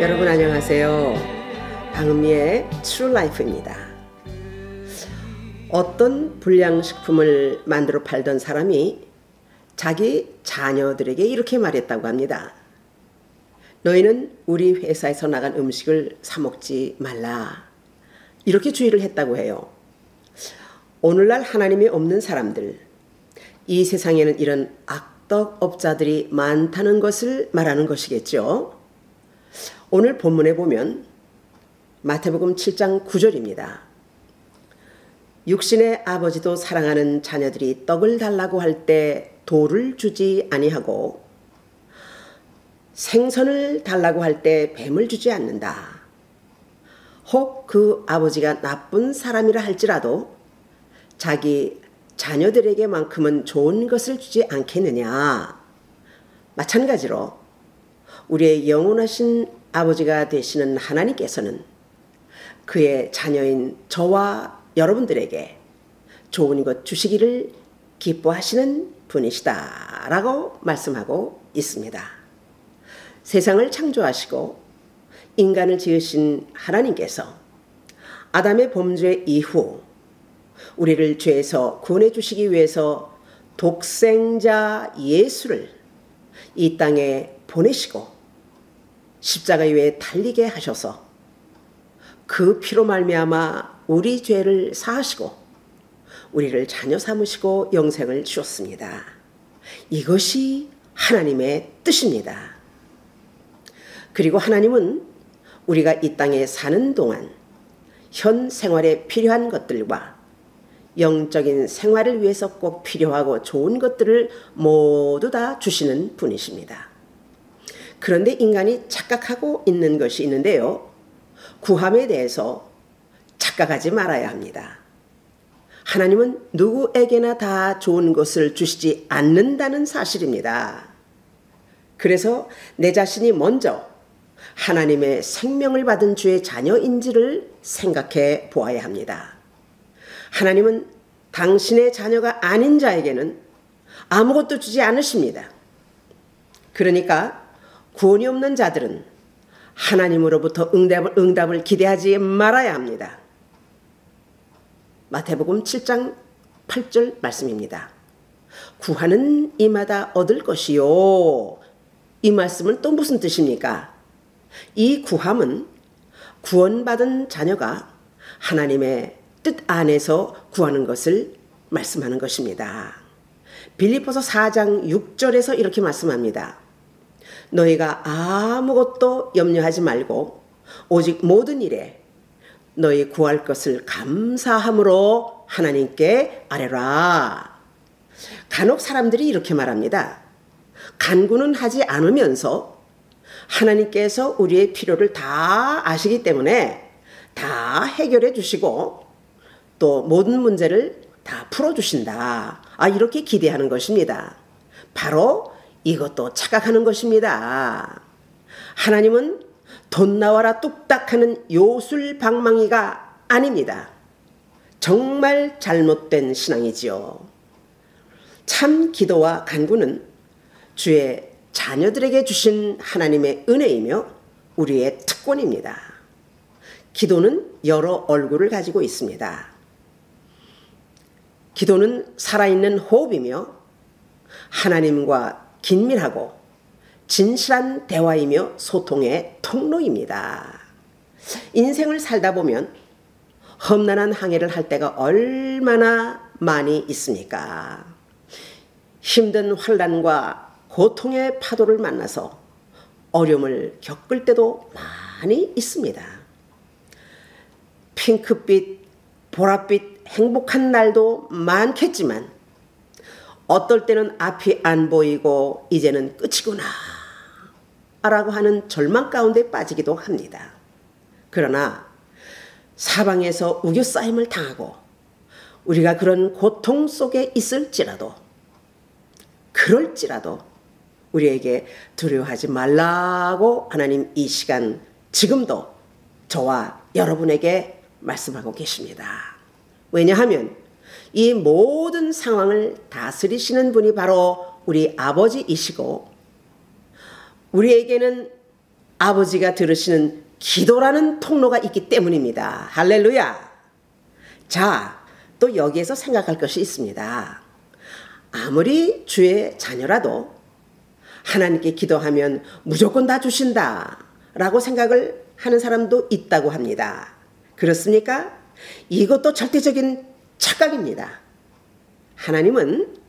여러분 안녕하세요. 방은미의 트루 라이프입니다. 어떤 불량식품을 만들어 팔던 사람이 자기 자녀들에게 이렇게 말했다고 합니다. 너희는 우리 회사에서 나간 음식을 사 먹지 말라. 이렇게 주의를 했다고 해요. 오늘날 하나님이 없는 사람들, 이 세상에는 이런 악덕업자들이 많다는 것을 말하는 것이겠죠. 오늘 본문에 보면 마태복음 7장 9절입니다. 육신의 아버지도 사랑하는 자녀들이 떡을 달라고 할 때 돌을 주지 아니하고 생선을 달라고 할 때 뱀을 주지 않는다. 혹 그 아버지가 나쁜 사람이라 할지라도 자기 자녀들에게만큼은 좋은 것을 주지 않겠느냐. 마찬가지로 우리의 영원하신 아버지가 되시는 하나님께서는 그의 자녀인 저와 여러분들에게 좋은 것 주시기를 기뻐하시는 분이시다 라고 말씀하고 있습니다. 세상을 창조하시고 인간을 지으신 하나님께서 아담의 범죄 이후 우리를 죄에서 구원해 주시기 위해서 독생자 예수를 이 땅에 보내시고 십자가 위에 달리게 하셔서 그 피로 말미암아 우리 죄를 사하시고 우리를 자녀 삼으시고 영생을 주셨습니다. 이것이 하나님의 뜻입니다. 그리고 하나님은 우리가 이 땅에 사는 동안 현 생활에 필요한 것들과 영적인 생활을 위해서 꼭 필요하고 좋은 것들을 모두 다 주시는 분이십니다. 그런데 인간이 착각하고 있는 것이 있는데요. 구함에 대해서 착각하지 말아야 합니다. 하나님은 누구에게나 다 좋은 것을 주시지 않는다는 사실입니다. 그래서 내 자신이 먼저 하나님의 생명을 받은 주의 자녀인지를 생각해 보아야 합니다. 하나님은 당신의 자녀가 아닌 자에게는 아무것도 주지 않으십니다. 그러니까 구원이 없는 자들은 하나님으로부터 응답을 기대하지 말아야 합니다. 마태복음 7장 8절 말씀입니다. 구하는 이마다 얻을 것이요. 이 말씀은 또 무슨 뜻입니까? 이 구함은 구원받은 자녀가 하나님의 뜻 안에서 구하는 것을 말씀하는 것입니다. 빌립보서 4장 6절에서 이렇게 말씀합니다. 너희가 아무것도 염려하지 말고 오직 모든 일에 너희 구할 것을 감사함으로 하나님께 아뢰라. 간혹 사람들이 이렇게 말합니다. 간구는 하지 않으면서 하나님께서 우리의 필요를 다 아시기 때문에 다 해결해 주시고 또 모든 문제를 다 풀어주신다. 이렇게 기대하는 것입니다. 바로 이것도 착각하는 것입니다. 하나님은 돈 나와라 뚝딱 하는 요술방망이가 아닙니다. 정말 잘못된 신앙이지요. 참 기도와 간구는 주의 자녀들에게 주신 하나님의 은혜이며 우리의 특권입니다. 기도는 여러 얼굴을 가지고 있습니다. 기도는 살아있는 호흡이며 하나님과 긴밀하고 진실한 대화이며 소통의 통로입니다. 인생을 살다 보면 험난한 항해를 할 때가 얼마나 많이 있습니까? 힘든 환난과 고통의 파도를 만나서 어려움을 겪을 때도 많이 있습니다. 핑크빛, 보랏빛 행복한 날도 많겠지만 어떨 때는 앞이 안 보이고 이제는 끝이구나 라고 하는 절망 가운데 빠지기도 합니다. 그러나 사방에서 우겨싸임을 당하고 우리가 그런 고통 속에 있을지라도 그럴지라도 우리에게 두려워하지 말라고 하나님 이 시간 지금도 저와 여러분에게 말씀하고 계십니다. 왜냐하면 이 모든 상황을 다스리시는 분이 바로 우리 아버지이시고 우리에게는 아버지가 들으시는 기도라는 통로가 있기 때문입니다. 할렐루야. 자, 또 여기에서 생각할 것이 있습니다. 아무리 주의 자녀라도 하나님께 기도하면 무조건 다 주신다 라고 생각을 하는 사람도 있다고 합니다. 그렇습니까? 이것도 절대적인 착각입니다. 하나님은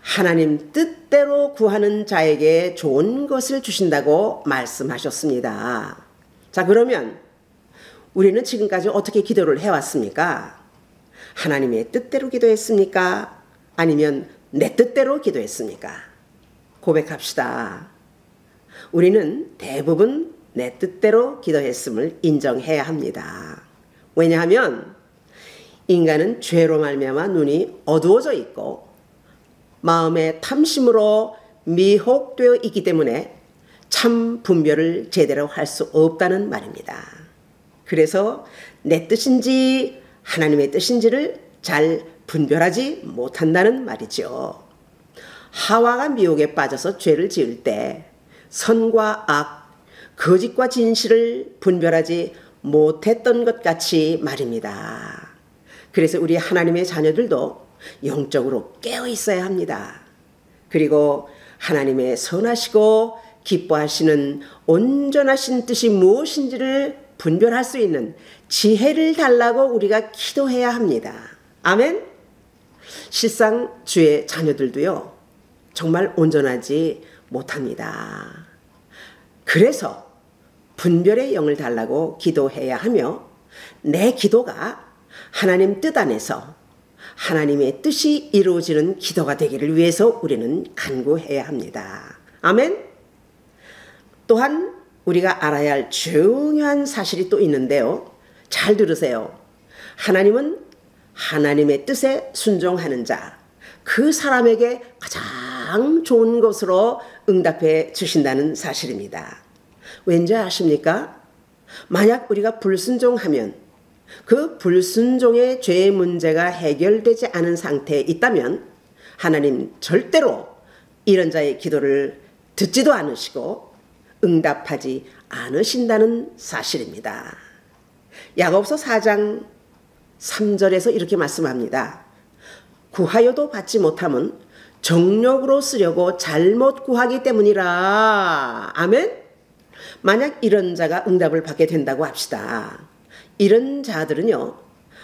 하나님 뜻대로 구하는 자에게 좋은 것을 주신다고 말씀하셨습니다. 자, 그러면 우리는 지금까지 어떻게 기도를 해왔습니까? 하나님의 뜻대로 기도했습니까? 아니면 내 뜻대로 기도했습니까? 고백합시다. 우리는 대부분 내 뜻대로 기도했음을 인정해야 합니다. 왜냐하면 인간은 죄로 말미암아 눈이 어두워져 있고 마음의 탐심으로 미혹되어 있기 때문에 참 분별을 제대로 할 수 없다는 말입니다. 그래서 내 뜻인지 하나님의 뜻인지를 잘 분별하지 못한다는 말이죠. 하와가 미혹에 빠져서 죄를 지을 때 선과 악, 거짓과 진실을 분별하지 못했던 것 같이 말입니다. 그래서 우리 하나님의 자녀들도 영적으로 깨어 있어야 합니다. 그리고 하나님의 선하시고 기뻐하시는 온전하신 뜻이 무엇인지를 분별할 수 있는 지혜를 달라고 우리가 기도해야 합니다. 아멘? 실상 주의 자녀들도요, 정말 온전하지 못합니다. 그래서 분별의 영을 달라고 기도해야 하며 내 기도가 하나님 뜻 안에서 하나님의 뜻이 이루어지는 기도가 되기를 위해서 우리는 간구해야 합니다. 아멘? 또한 우리가 알아야 할 중요한 사실이 또 있는데요. 잘 들으세요. 하나님은 하나님의 뜻에 순종하는 자, 그 사람에게 가장 좋은 것으로 응답해 주신다는 사실입니다. 왠지 아십니까? 만약 우리가 불순종하면 그 불순종의 죄의 문제가 해결되지 않은 상태에 있다면 하나님 절대로 이런 자의 기도를 듣지도 않으시고 응답하지 않으신다는 사실입니다. 야고보서 4장 3절에서 이렇게 말씀합니다. 구하여도 받지 못함은 정욕으로 쓰려고 잘못 구하기 때문이라. 아멘? 만약 이런 자가 응답을 받게 된다고 합시다. 이런 자들은요,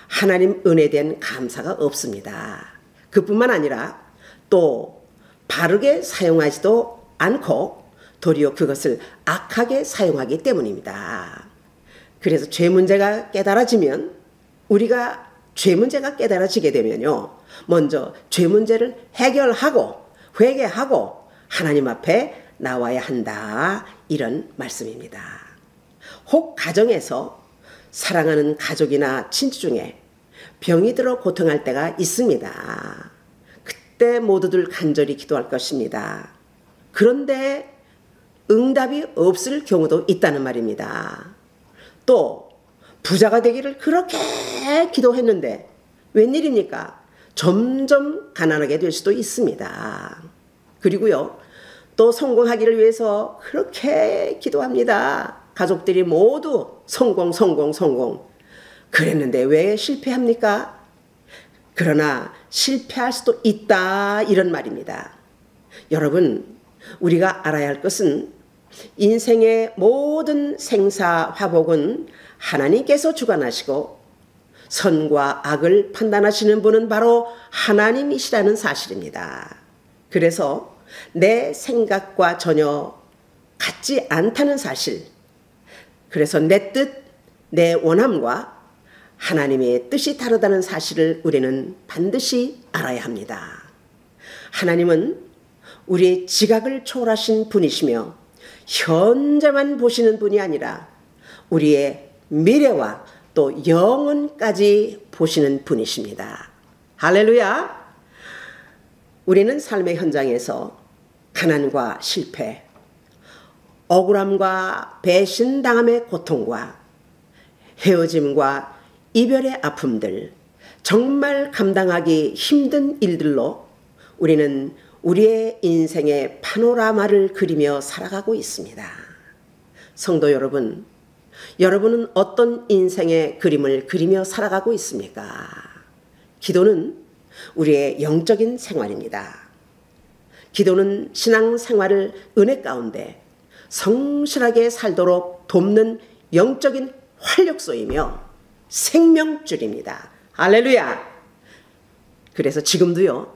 하나님 은혜에 대한 감사가 없습니다. 그뿐만 아니라 또 바르게 사용하지도 않고 도리어 그것을 악하게 사용하기 때문입니다. 그래서 죄 문제가 깨달아지면, 우리가 죄 문제가 깨달아지게 되면요, 먼저 죄 문제를 해결하고 회개하고 하나님 앞에 나와야 한다, 이런 말씀입니다. 혹 가정에서 사랑하는 가족이나 친지 중에 병이 들어 고통할 때가 있습니다. 그때 모두들 간절히 기도할 것입니다. 그런데 응답이 없을 경우도 있다는 말입니다. 또 부자가 되기를 그렇게 기도했는데 웬일입니까? 점점 가난하게 될 수도 있습니다. 그리고요, 또 성공하기를 위해서 그렇게 기도합니다. 가족들이 모두 성공. 그랬는데 왜 실패합니까? 그러나 실패할 수도 있다, 이런 말입니다. 여러분, 우리가 알아야 할 것은 인생의 모든 생사화복은 하나님께서 주관하시고 선과 악을 판단하시는 분은 바로 하나님이시라는 사실입니다. 그래서 내 생각과 전혀 같지 않다는 사실, 그래서 내 뜻, 내 원함과 하나님의 뜻이 다르다는 사실을 우리는 반드시 알아야 합니다. 하나님은 우리의 지각을 초월하신 분이시며 현재만 보시는 분이 아니라 우리의 미래와 또 영원까지 보시는 분이십니다. 할렐루야! 우리는 삶의 현장에서 가난과 실패, 억울함과 배신당함의 고통과 헤어짐과 이별의 아픔들, 정말 감당하기 힘든 일들로 우리는 우리의 인생의 파노라마를 그리며 살아가고 있습니다. 성도 여러분, 여러분은 어떤 인생의 그림을 그리며 살아가고 있습니까? 기도는 우리의 영적인 생활입니다. 기도는 신앙생활을 은혜 가운데 성실하게 살도록 돕는 영적인 활력소이며 생명줄입니다. 할렐루야! 그래서 지금도요,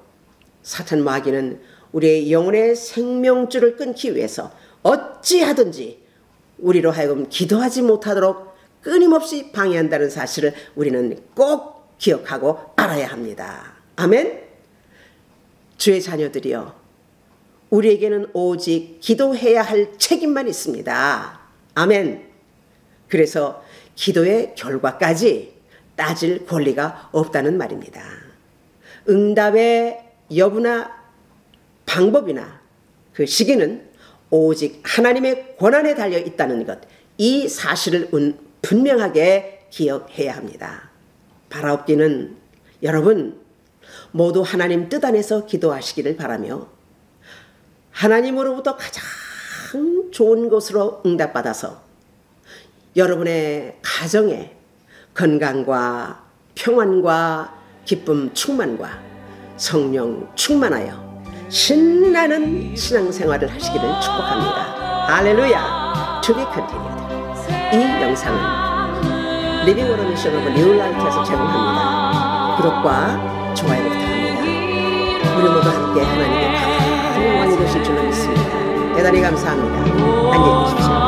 사탄 마귀는 우리의 영혼의 생명줄을 끊기 위해서 어찌하든지 우리로 하여금 기도하지 못하도록 끊임없이 방해한다는 사실을 우리는 꼭 기억하고 알아야 합니다. 아멘? 주의 자녀들이여, 우리에게는 오직 기도해야 할 책임만 있습니다. 아멘. 그래서 기도의 결과까지 따질 권리가 없다는 말입니다. 응답의 여부나 방법이나 그 시기는 오직 하나님의 권한에 달려 있다는 것, 이 사실을 분명하게 기억해야 합니다. 바라옵기는 여러분 모두 하나님 뜻 안에서 기도하시기를 바라며 하나님으로부터 가장 좋은 것으로 응답받아서 여러분의 가정에 건강과 평안과 기쁨 충만과 성령 충만하여 신나는 신앙생활을 하시기를 축복합니다. 할렐루야. To be continued. 이 영상은 리빙 워터 미션 오브 뉴 라이트에서 제공합니다. 구독과 좋아요를 부탁합니다. 우리 모두 함께 하나님의 큰 영광이 되실 줄로 믿습니다. 대단히 감사합니다. 안녕히 계십시오.